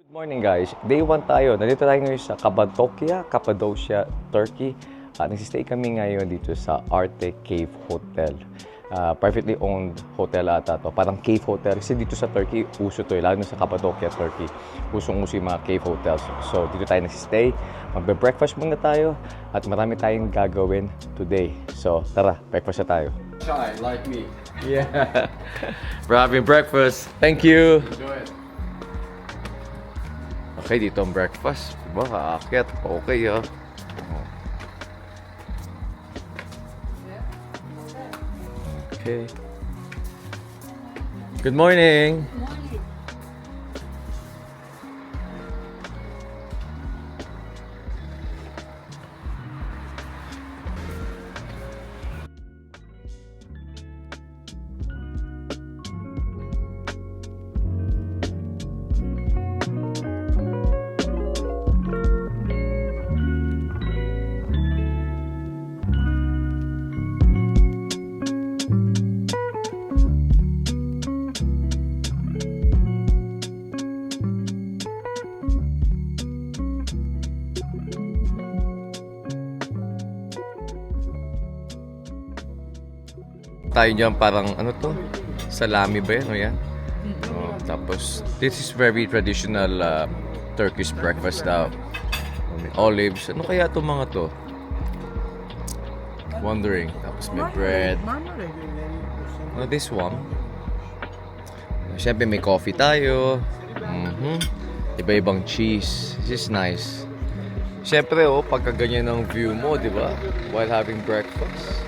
Good morning guys, day 1 tayo. Nandito tayo ngayon sa Cappadocia, Turkey. Nagsistay kami ngayon dito sa Arte Cave Hotel. Privately owned hotel ata to. Parang cave hotel. Kasi dito sa Turkey, uso to. Lalo na sa Cappadocia, Turkey. Usong-uso yung mga cave hotels. So dito tayo nagsistay. Magbe-breakfast muna tayo. At marami tayong gagawin today. So tara, breakfast na tayo. Shy, like me. Yeah. We're having breakfast. Thank you. Enjoy it. Okay, dito ang breakfast. Diba, kaakyat. Okay, ah. Okay. Good morning. Tayo dyan parang ano to? Salami ba yan? O yan? Oh, tapos, this is very traditional Turkish breakfast daw. Olives. Ano kaya itong mga to? Wondering. Tapos may bread. No, this one. Siyempre may coffee tayo. Iba-ibang cheese. This is nice. Siyempre, pagka ganyan ang view mo, di ba? While having breakfast.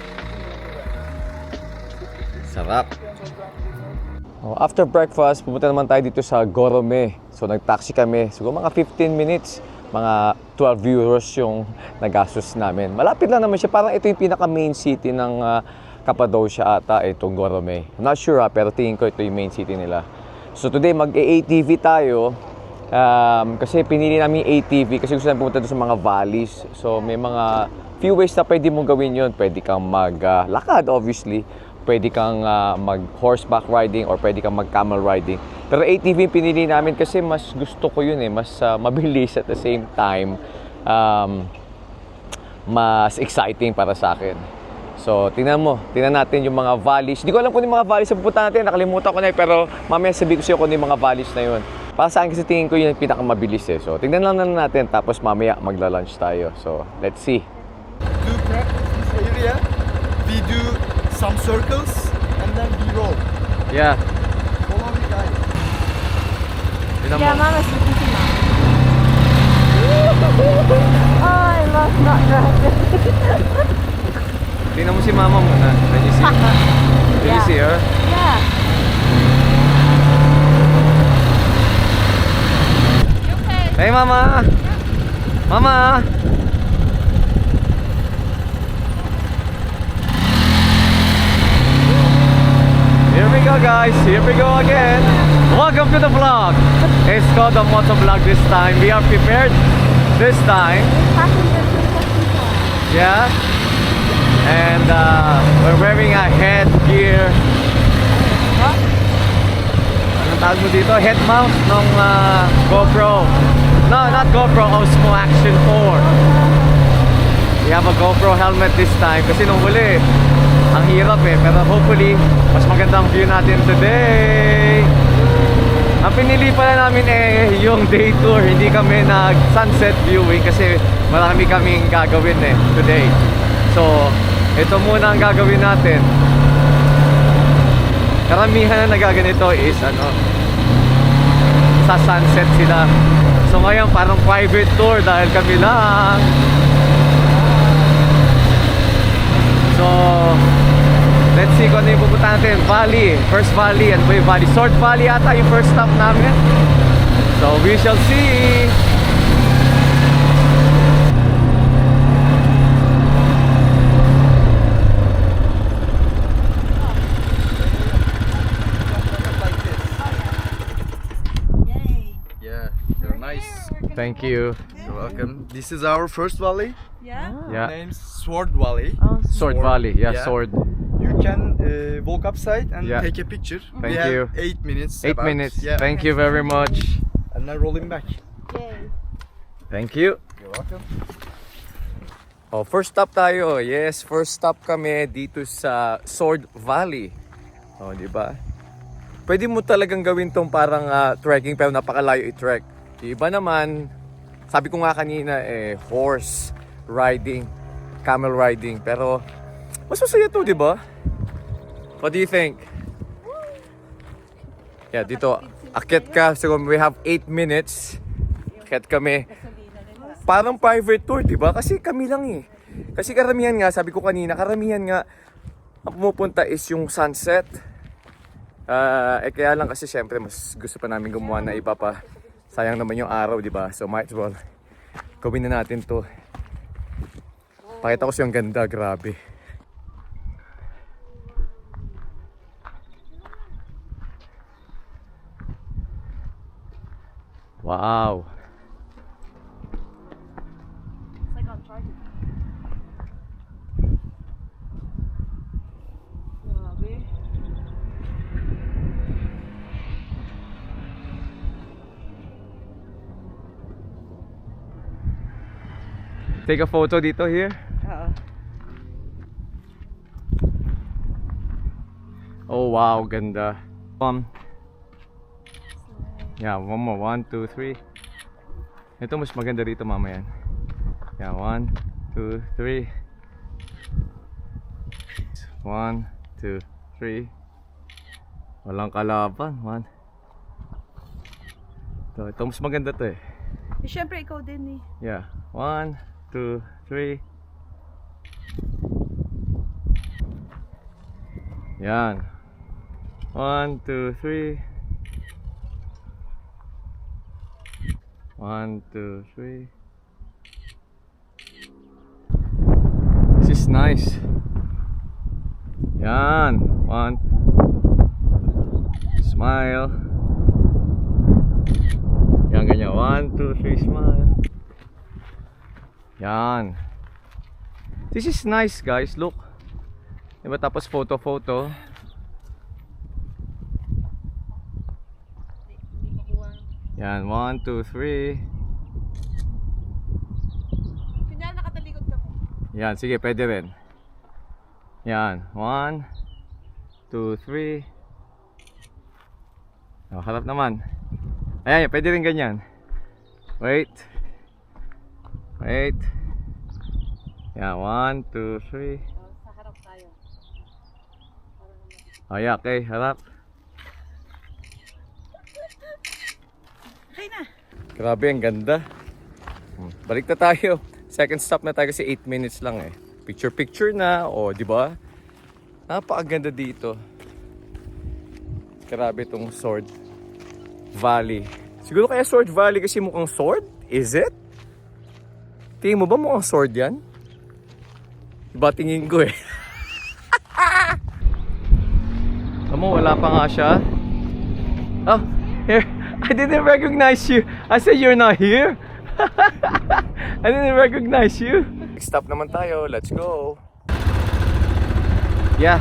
Sarap. After breakfast, pupunta naman tayo dito sa Gorome. So nag-taxi kami. Siguro mga 15 minutes. Mga 12 euros yung nagastos namin. Malapit lang naman siya. Parang ito yung pinaka-main city ng Cappadocia ata, itong Gorome. I'm not sure pero tingin ko ito yung main city nila. So today mag-ATV tayo. Kasi pinili namin yung ATV kasi gusto namin pumunta doon sa mga valleys. So may mga few ways na pwede mong gawin yun. Pwede kang maglakad, obviously. Pwede kang mag-horseback riding or pwede kang mag-camel riding. Pero ATV pinili namin kasi mas gusto ko yun mas mabilis at the same time. Mas exciting para sa akin. So, tingnan natin yung mga valleys. Hindi ko alam kung yung mga valleys na pupunta natin. Nakalimutan ko na pero mamaya sabihin ko sa'yo kung yung mga valleys na yun. Para sa akin kasi tingin ko yun yung pinakamabilis So, tingnan lang natin tapos mamaya magla-lunch tayo. So, let's see. To prep this area, we do some circles and then we roll. Yeah. Follow me, guys. Yeah, Mama's looking now. Oh, I love not driving. Tingnan mo si mama muna. Can you see? Can you see her? Yeah. You okay? Hey, mama! Mama! Here we go guys, here we go again. Welcome to the vlog. It's called the moto vlog this time. We are prepared this time. Yeah. And we're wearing a headgear. Anong tawag mo dito? Head mount ng GoPro. No, not GoPro, Osmo Action 4. We have a GoPro helmet this time kasi nung huli ang hirap pero hopefully mas magandang view natin today. Ang pinili pala namin yung day tour, hindi kami nag sunset viewing kasi marami kaming gagawin today. So ito muna ang gagawin natin. Karamihan na nagaganito is sa sunset sila. So ngayon parang private tour dahil kami lang. So let's see kung ano yung pupunta natin. Valley, first valley, and Boy Valley. Sword Valley ata yung first stop namin. So we shall see. Yeah, you're nice. Thank you. You're welcome. This is our first valley. Yeah? Yeah. Name's Sword Valley. Oh, Sword Valley, yeah, Yeah. Sword. You can walk upside and Yeah. take a picture. Thank we have you. 8 minutes. 8 about. minutes. Yeah. Thank you very much. and then rolling back. Yay. Thank you. You're welcome. Oh, first stop tayo. Yes, first stop kami dito sa Sword Valley. Oh, di ba? Pwede mo talagang gawin tong parang trekking pero napakalayo i-trek. Yung iba naman, sabi ko nga kanina horse riding, camel riding, pero mas masaya to, di ba? What do you think? Yeah, dito akyat ka. So we have 8 minutes. Akyat kami. Parang private tour, di ba? Kasi kami lang eh. Kasi karamihan nga, sabi ko kanina, karamihan nga ang pumupunta is yung sunset. Kaya lang kasi syempre mas gusto pa namin gumawa na iba pa. Sayang naman yung araw, di ba? So might as well gawin na natin to. Pakita ko siyang ganda, grabe. Wow. It's like on charger. Grabe. Take a photo dito here. Oh wow, ganda. Yeah, one more. 1, 2, 3. Ito mas maganda rito mamaya. Yeah, 1, 2, 3. 1, 2, 3. Walang kalaban. 1. Ito mas maganda to eh. Siyempre, ikaw din eh. Yeah. 1, 2, 3. Yan. 1, 2, 3. 1, 2, 3. This is nice. Yan. 1. Smile. Yan, ganyan. 1, 2, 3, smile. Yan. This is nice, guys. Look. Diba tapos photo. Yan. 1, 2, 3. Kunyari nakatalikod ka po. Yan. Sige, pwede rin. Yan. 1, 2, 3. Oh, harap naman. Ayan, pwede rin ganyan. Wait. Yan. 1, 2, 3. Sa harap tayo. Oh, yeah, okay. Harap. Okay na. Grabe, ang ganda. Balik na tayo. Second stop na tayo kasi 8 minutes lang eh. Picture na, di ba? Napakaganda dito. Grabe itong Sword Valley. Siguro kaya Sword Valley kasi mukhang sword? Is it? Tingin mo ba mukhang sword yan? Iba tingin ko eh. Alam mo, wala pa nga siya. Oh, here. I didn't recognize you. I said you're not here. I didn't recognize you. Next stop naman tayo. Let's go. Yeah.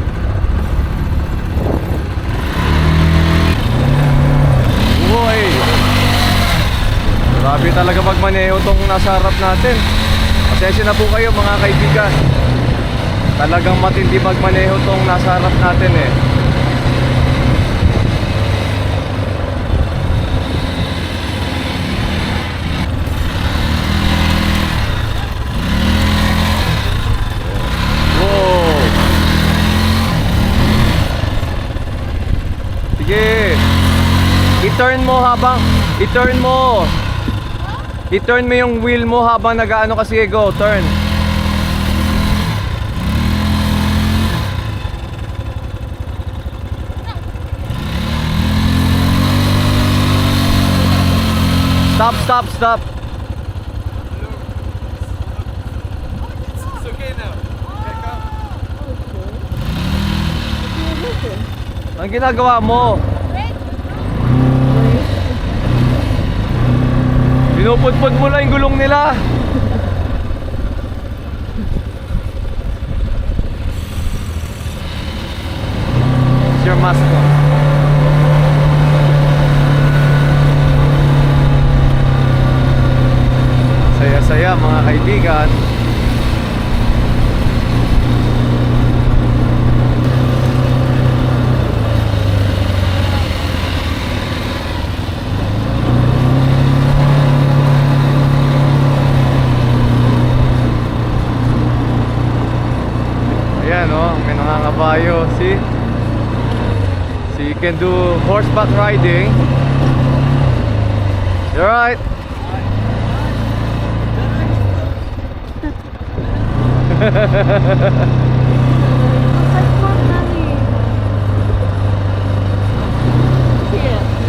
Uy. Grabe talaga magmaneho tong nasa harap natin. Pasensya na po kayo mga kaibigan. Talagang matindi magmaneho tong nasa harap natin eh. Sige. I-turn mo yung wheel mo habang nag-aano ka. Sige, go, turn. Stop. It's okay now. Ang ginagawa mo? Pinuputput mo lang yung gulong nila. It's your mask. Masaya mga kaibigan. Ayan oh, may nangangabayo. See? So you can do horseback riding. You're right.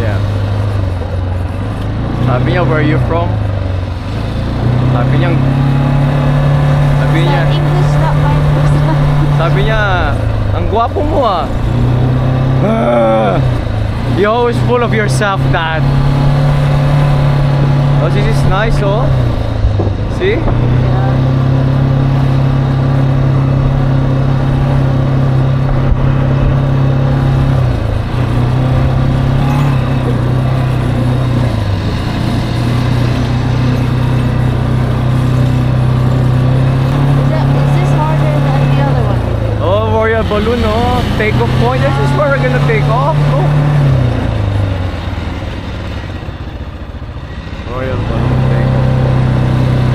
Yeah. Sabi niya, where are you from? Sabi niya, English not my first language. sabi niya, ang gwapo mo ah. You're always full of yourself, Dad. Oh, this is nice, oh. See? Is this harder than the other one we did? Oh, Royal Balloon, oh. Take-off point. This is where we're gonna take off. Oh. Royal Balloon take-off.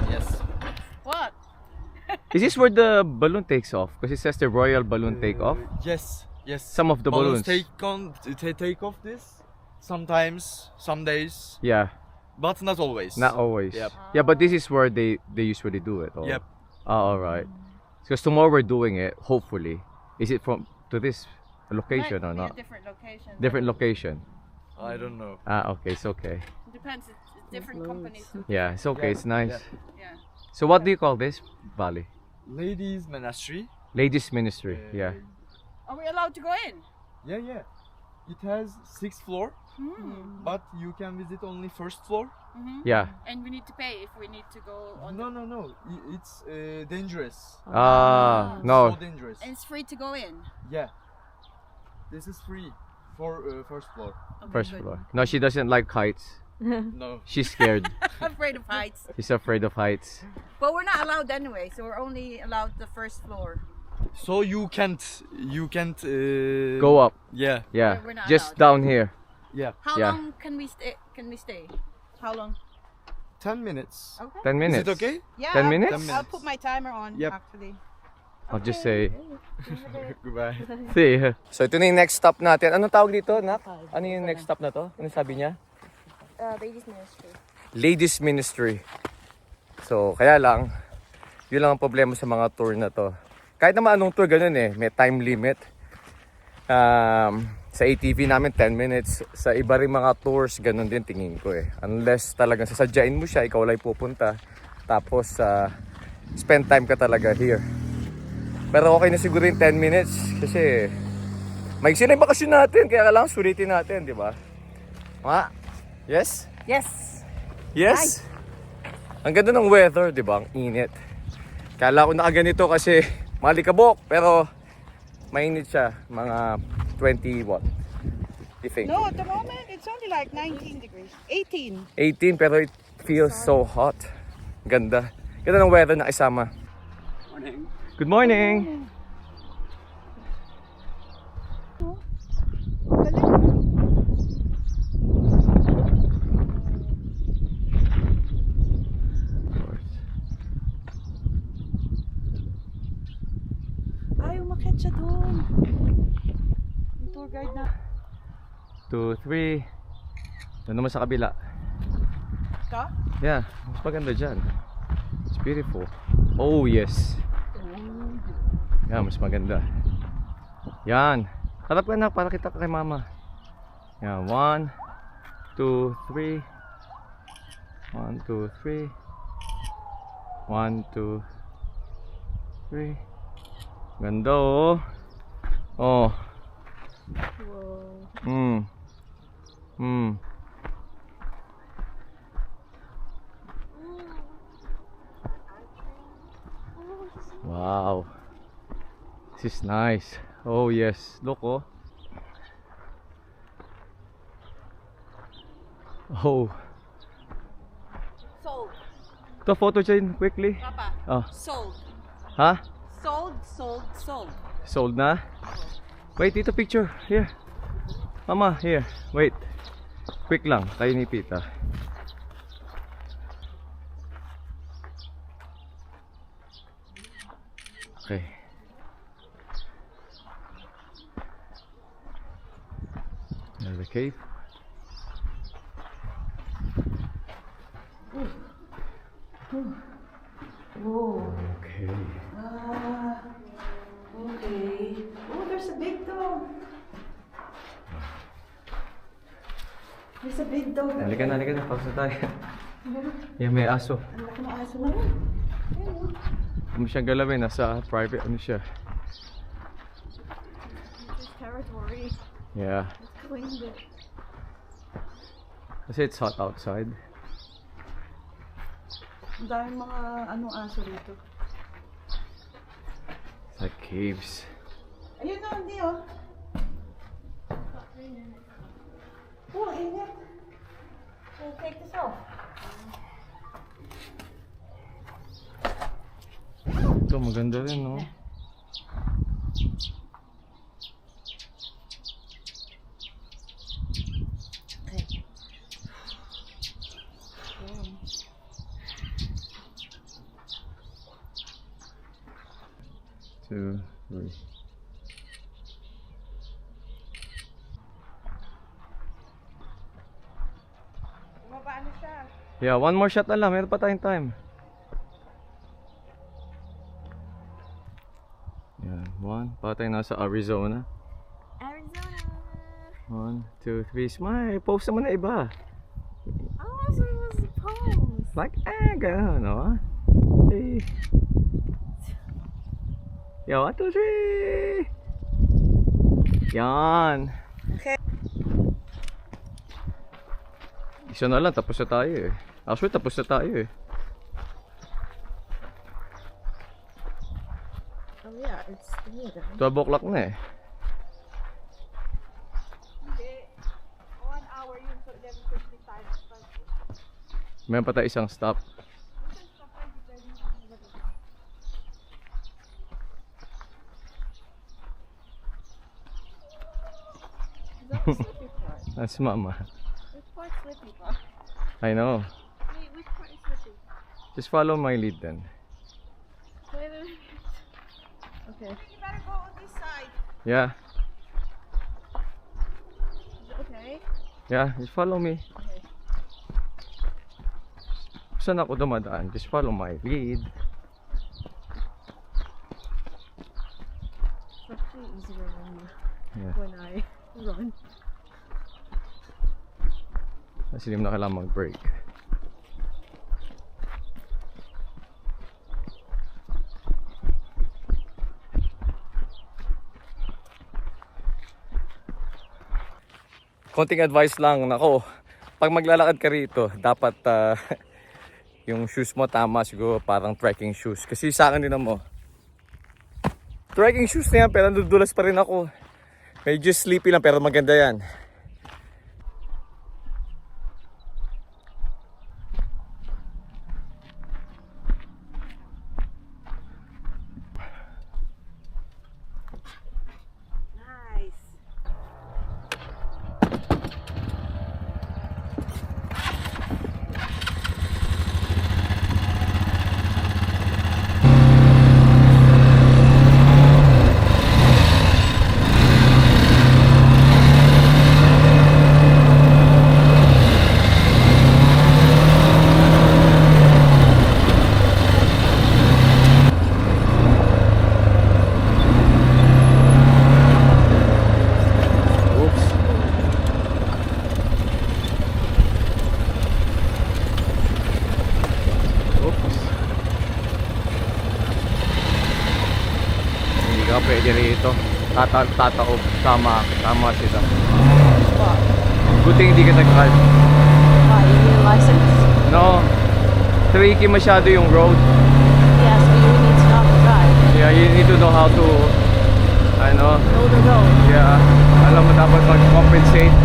Yes. What? Is this where the balloon takes off? Because it says the Royal Balloon take-off. Yes. Yes. Some of the balloons. take off this. Sometimes, some days, Yeah, but not always. not always. Yep. Yeah, but this is where they usually do it. Oh. Yep. Oh, all right. Because tomorrow we're doing it. Hopefully, is it from to this location or Might be not? a different location. Different location. I don't know. Ah, okay, it's okay. It depends. It's different companies. Yeah, it's okay. It's nice. Yeah. So what do you call this valley? Ladies Monastery. Ladies Ministry. Yeah. Are we allowed to go in? Yeah, yeah. It has 6th floor, but you can visit only 1st floor. Yeah. And we need to pay if we need to go on. No, no, no. It's dangerous. Ah, no. So dangerous. And it's free to go in. Yeah. This is free for 1st floor. Okay, First good. floor. No, she doesn't like heights. No. She's scared. I'm afraid of heights. She's afraid of heights. But we're not allowed anyway, so we're only allowed the first floor. So you can't Go up. Yeah. Yeah. We're not Just allowed. down here. Yeah. How Yeah. long can we stay? How long? 10 minutes. Okay. 10 minutes. Is it okay? Yeah. 10 I'll- minutes? 10 I'll minutes. put my timer on. Yep. Actually. I'll just say. Goodbye. See. So ito na yung next stop natin. Anong tawag dito, Nak? Ano yung next stop na to? Ano sabi niya? Ladies Ministry. Ladies Ministry. So, kaya lang, yun lang ang problema sa mga tour na to. Kahit naman anong tour, ganun eh. May time limit. Sa ATV namin, 10 minutes. Sa iba rin mga tours, ganun din tingin ko eh. Unless talagang sasadyain mo siya, ikaw lang pupunta. Tapos, spend time ka talaga here. Pero okay na siguro yung 10 minutes. Kasi, maiksi na yung bakasyon natin. Kaya kailangan sulitin natin, di ba? Ma? Yes? Yes. Yes? Ang ganda ng weather, di ba? Ang init. Kala ko nakaganito kasi malikabok, pero mainit siya. Mga 20 what? You think? No, at the moment it's only like 19 degrees. 18. 18, pero it feels so hot. Ganda. Ganda ng weather na isama. Morning. Good morning! Ay, umakyat siya doon. Yung tour guide na. 2, 3. Doon naman sa kabila. Ka? Yeah, mas maganda dyan. It's beautiful. Oh, yes. Yan, mas maganda. Yan. Harap ka na para kita kay mama. Yan, 1, 2, 3. 1, 2, 3. 1, 2, 3. Ganda oh. Oh. Whoa. Hmm. Hmm. This is nice. Oh yes, look oh. Oh. Sold. The photo chain quickly. Papa. Oh. Sold. Huh? Sold, sold, sold. Sold na? Wait, dito picture. Here. Mama, here. Wait. Quick lang, tayo ni Pita. Okay. There's the cave. Okay. Okay. Oh, there's a big dog. There's a big dog. Halika na, pausa tayo. Yan, may aso. Ang laki ng aso na yun. Ayun. Kung siyang galawin, nasa private ano siya. This territory. Yeah. Claimed it. Kasi it's hot outside. Ang daming mga anong aso dito. It's like caves. Ayun na, hindi oh. Oh, ingat. We'll take this off. Ito, maganda rin, no? Okay. 2, 3. Bumaba na siya. Yeah, one more shot na lang. Meron pa tayong time. Yan, one. Pa tayo nasa Arizona. Arizona. 1, 2, 3. Smile. Post naman na iba. Oh, so it was the pose. Like, gano'n, no? Hey. Yo, 1, 2, 3. Yan. Okay. Isa na lang, tapos na tayo eh. Actually, tapos na tayo eh. Oh yeah, it's neat. 12 o'clock na eh. Hindi. 1 hour yun, so 11:55. Mayroon pa tayo isang stop. That's the slippy part. That's mama. Which part's slippy part? I know. Wait, which part is slippy? Just follow my lead then. Wait a minute. Okay. You better go on this side. Yeah. Okay. Yeah, just follow me. Okay. Saan ako dumadaan? Just follow my lead. It's actually easier Yeah. when I run. Kasi hindi mo na kailangan mag-break. Konting advice lang, nako. Pag maglalakad ka rito, dapat yung shoes mo tama siguro, parang trekking shoes. Kasi sa akin din mo, trekking shoes na yan, pero nadudulas pa rin ako. Medyo sleepy lang, pero maganda yan. Nice. Oops. Oops. Hindi ka pwede rito. Tataob. Tama sila. Good thing hindi ka nag-drive. You need a license? No. Tricky masyado yung road. Yeah, so you need to know how to drive. Yeah, you need to know how to Ano? No. Yeah. Alam mo dapat mag-compensate.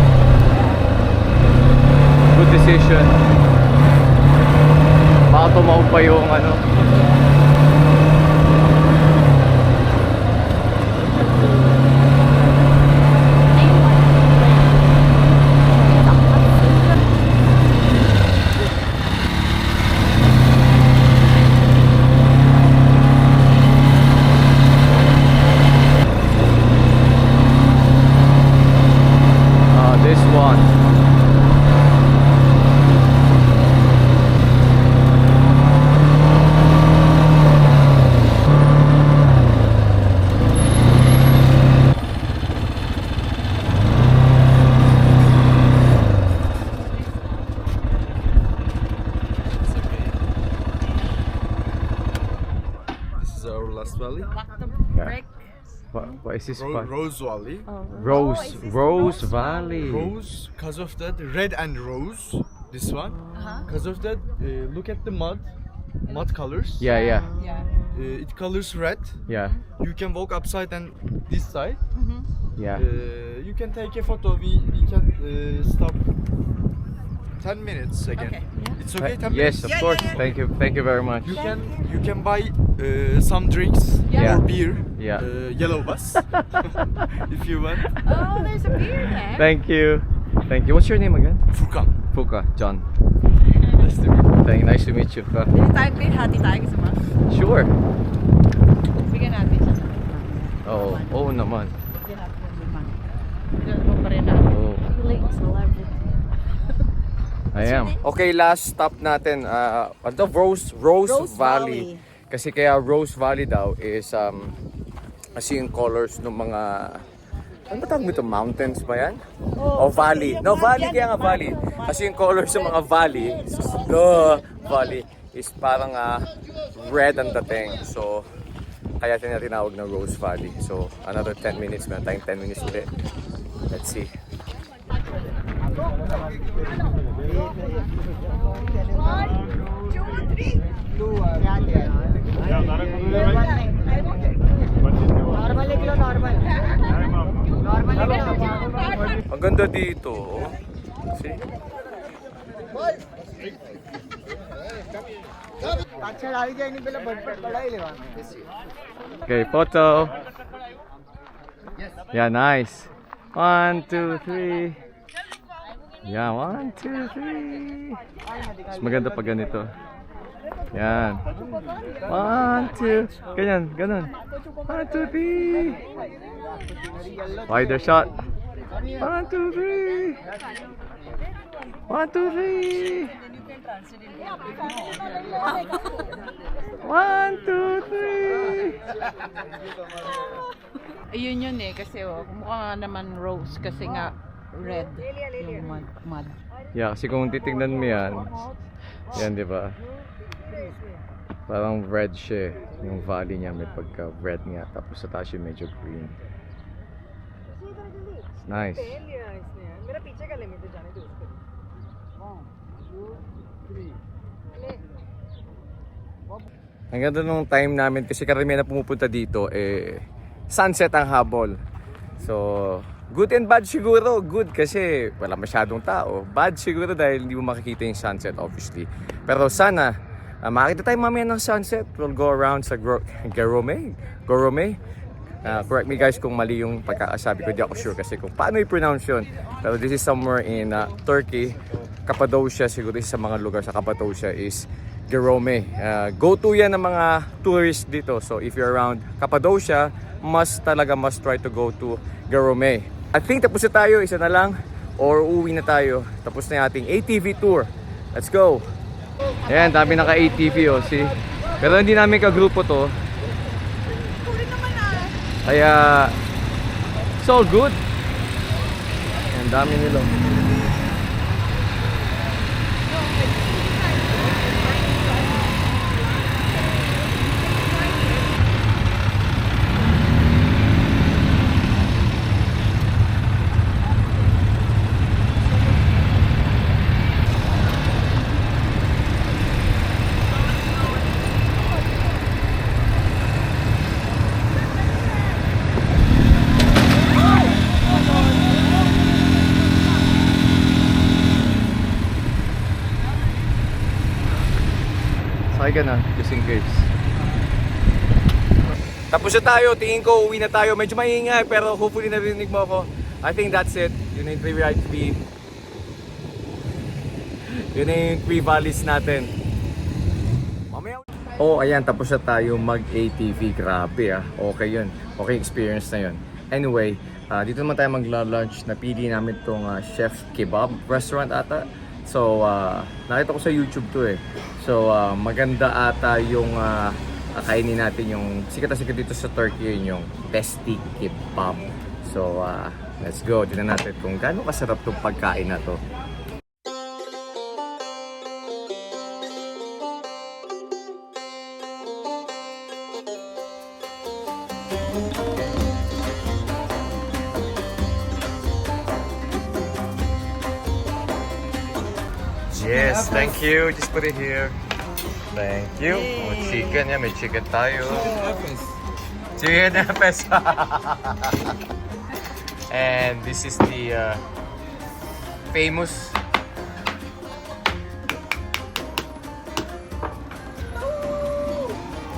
Good decision. Baka tumawag pa yung ano. This one. This is our last valley. Yeah. What is this part? Rose Valley. Rose Valley. Rose, because of that, red and rose. This one. Because of that, look at the mud colors. Yeah. It colors red. Yeah. You can walk upside and this side. Yeah. You can take a photo. We can stop 10 minutes again. Okay. It's okay. 10 Yes, minutes. of course. Thank you very much. You can buy some drinks Yeah. or beer. Yeah. Yellow bus if you want. Oh, there's a beer there. Thank you. What's your name again? Furkan. Fuka, John. Nice to meet you. Nice to meet you. Fuka. Bili tayo beer, hati tayo gusto mo? Sure. Bigyan natin siya. Oo naman. Bigyan natin ng limang. Bigyan mo pa rin natin. Oh. Feeling celebrity. I am. Okay, last stop natin. Rose Valley. Kasi kaya Rose Valley daw is kasi yung colors ng mga ano ba tawag nito? Mountains ba yan? O valley? No, valley kaya nga valley. Kasi yung colors ng mga valley is parang red ang dating. So, kaya tinatawag na Rose Valley. So, another 10 minutes. Meron tayong 10 minutes ulit. Let's see. Ang ganda dito. Oh. See? Okay, photo. Yeah, nice. 1, 2, 3. Yeah, 1, 2, 3. Mas maganda pag ganito. Yan. 1, 2. Ganyan, ganun. 1, 2, 3. Wider shot. 1, 2, 3. 1, 2, 3. 1, 2, 3. Ayun yun eh, kasi mukha nga naman rose kasi nga red yung mud. Yeah, kasi kung titignan mo yan, yan di ba? Parang red siya eh. Yung valley niya may pagka red nga, tapos sa taas yung medyo green. It's nice. Ang ganda nung time namin kasi karamihan na pumupunta dito sunset ang habol. So, good and bad siguro. Good kasi wala masyadong tao. Bad siguro dahil hindi mo makikita yung sunset obviously. Pero sana makakita tayo mamaya ng sunset. We'll go around sa Gorome. Correct me guys kung mali yung pagkakasabi ko. Di ako sure kasi kung paano i-pronounce yun. Pero this is somewhere in Turkey. Cappadocia siguro sa mga lugar sa Cappadocia is Gorome. Go-to yan ng mga tourists dito. So if you're around Cappadocia, must try to go to Gorome. I think tapos na tayo, isa na lang or uuwi na tayo. Tapos na yung ating ATV tour. Let's go! Ayan, dami naka-ATV see? Pero hindi namin kagrupo to. Kaya it's all good. Ayan, dami nila. Okay ka na, just in case. Tapos na tayo, tingin ko uwi na tayo. Medyo maingay pero hopefully narinig mo ako. I think that's it. Yun na yung Yun na yung 3 valleys natin. Mamaya. Oh, ayan, tapos na tayo mag-ATV. Grabe ah. Okay yun. Okay experience na yun. Anyway, dito naman tayo magla-lunch. Napili namin tong Chef Kebab restaurant ata. So, nakita ko sa YouTube to eh. So, maganda ata yung kainin natin yung sikat na sikat dito sa Turkey yun yung Testi Kebab. So, let's go. Tignan natin kung gaano kasarap tong pagkain na to. Yes, thank you. Just put it here. Thank you. Oh, chicken yan. May chicken tayo. Chicken Efes. And this is the famous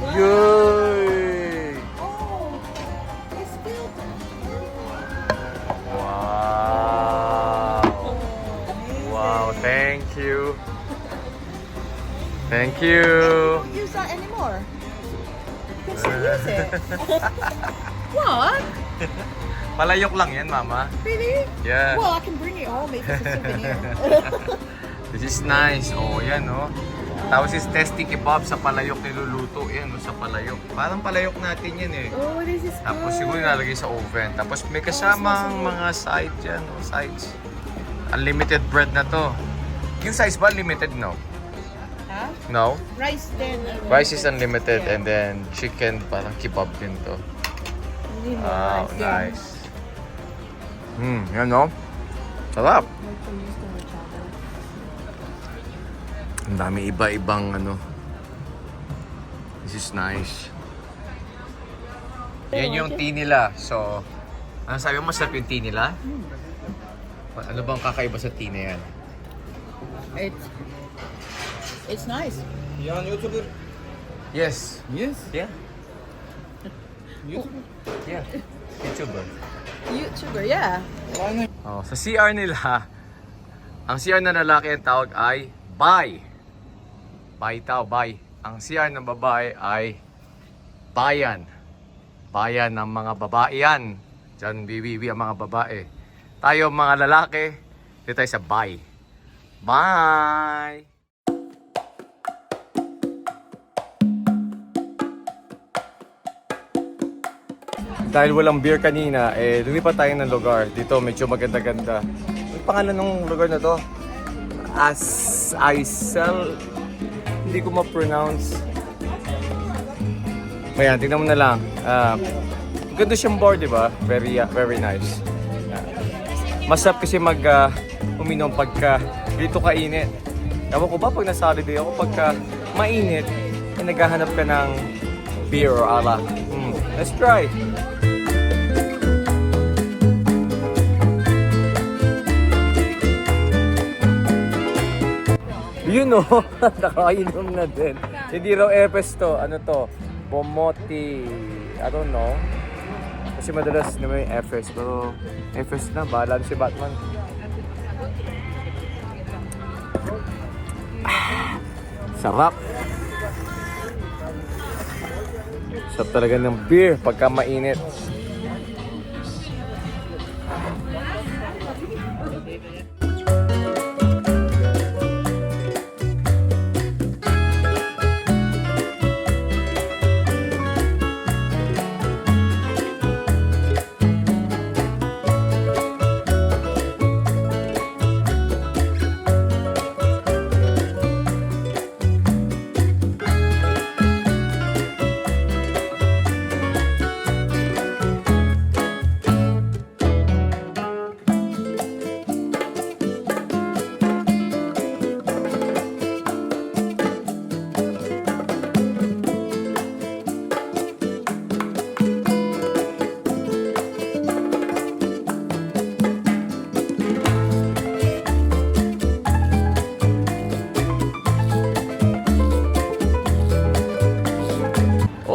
Yay! Wow! Wow, thank you. Thank you. Don't use that anymore. You can still use it. What? Palayok lang yan, Mama. Really? Yeah. Well, I can bring it home if it's a souvenir. This is nice. Oh, yan, oh. Tapos is Testi Kebab sa palayok niluluto. Yan, oh, sa palayok. Parang palayok natin yan eh. Oh, this is Tapos good. siguro nilalagay sa oven. Tapos may kasamang mga side dyan, oh, sides. Unlimited bread na to. Yung size ba unlimited, no? Huh? No? Rice then. Rice is unlimited and then chicken parang kebab din to. Wow, nice. Yan no? Sarap. Ang dami iba-ibang ano. This is nice. Yan yung tea nila. So, ano sabi mo, masarap yung tea nila? Ano bang kakaiba sa tea na yan? It's nice. Yan YouTuber. Yes. Yes. Yeah. YouTuber. Yeah. YouTuber. YouTuber, yeah. Oh, sa CR nila, ang CR na lalaki ang tawag ay bay. Bay tao, bay. Ang CR ng babae ay bayan. Bayan ng mga babae yan. Diyan bibibi ang mga babae. Tayo mga lalaki, dito tayo sa bay. Bye! Dahil walang beer kanina, lumipat tayo ng lugar. Dito medyo maganda-ganda. Ang pangalan ng lugar na to? Aysel. Hindi ko ma-pronounce. Ayan, tingnan mo na lang. Ganda siyang bar, di ba? Very nice. Masarap kasi uminom pagka dito kainit. Ewan ko ba pag nasa holiday ako, pagka mainit, naghahanap ka ng beer or alak. Let's try! Yun o, nakainom na din. Hindi raw Efes to. Ano to? Bomoti. I don't know. Kasi madalas naman yung Efes. Pero Efes na, bahala na si Batman. Sarap. Sarap talaga ng beer pagka mainit.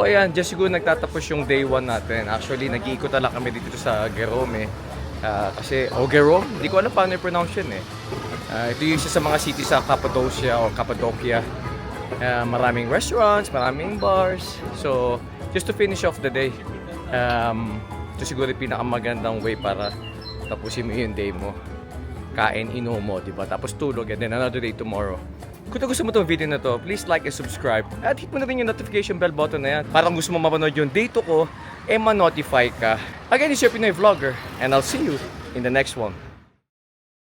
So ayan, just siguro nagtatapos yung day 1 natin. Actually, nag-iikot lang kami dito sa Gerome. Kasi, Gerome? Hindi ko alam paano i-pronounce yun eh. Ito yung isa sa mga city sa Cappadocia o Cappadocia. Maraming restaurants, maraming bars. So, just to finish off the day, ito siguro yung pinakamagandang way para tapusin mo yung day mo. Kain, inom mo, diba? Tapos tulog, and then another day tomorrow. Kung gusto mo itong video na to, please like and subscribe. At hit mo na rin yung notification bell button na yan. Para kung gusto mo mapanood yung date ko, ma-notify ka. Again, it's your Pinoy Vlogger. And I'll see you in the next one.